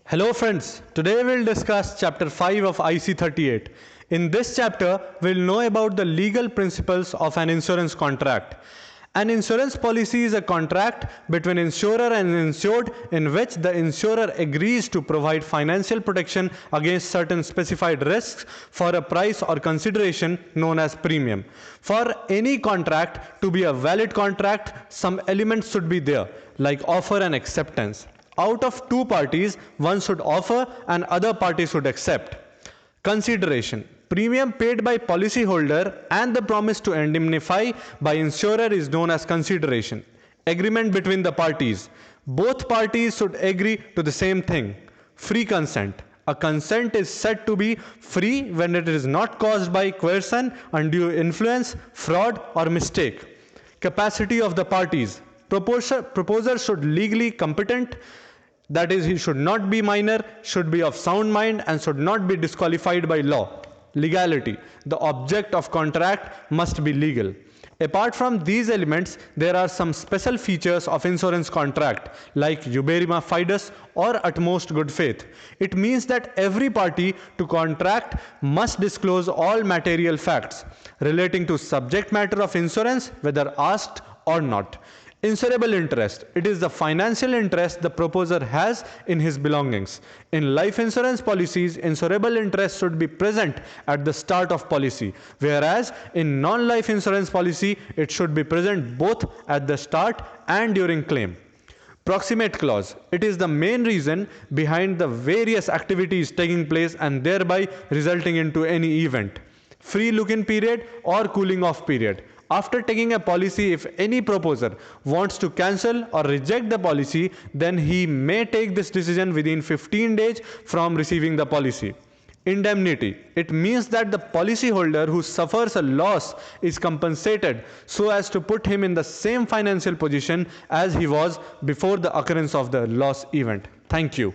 Hello friends, today we'll discuss chapter 5 of IC 38. In this chapter, we'll know about the legal principles of an insurance contract. An insurance policy is a contract between insurer and insured in which the insurer agrees to provide financial protection against certain specified risks for a price or consideration known as premium. For any contract to be a valid contract, some elements should be there, like offer and acceptance. Out of two parties, one should offer and other party should accept. Consideration. Premium paid by policyholder and the promise to indemnify by insurer is known as consideration. Agreement between the parties. Both parties should agree to the same thing. Free consent. A consent is said to be free when it is not caused by coercion, undue influence, fraud, or mistake. Capacity of the parties. Proposer should legally competent, that is, he should not be minor, should be of sound mind, and should not be disqualified by law. Legality. The object of contract must be legal. Apart from these elements, there are some special features of insurance contract like Uberrima fidus or utmost good faith. It means that every party to contract must disclose all material facts relating to subject matter of insurance, whether asked or not. Insurable interest. It is the financial interest the proposer has in his belongings. In life insurance policies, insurable interest should be present at the start of policy, whereas in non-life insurance policy, it should be present both at the start and during claim. Proximate clause. It is the main reason behind the various activities taking place and thereby resulting into any event. Free look-in period or cooling off period. After taking a policy, if any proposer wants to cancel or reject the policy, then he may take this decision within 15 days from receiving the policy. Indemnity. It means that the policyholder who suffers a loss is compensated so as to put him in the same financial position as he was before the occurrence of the loss event. Thank you.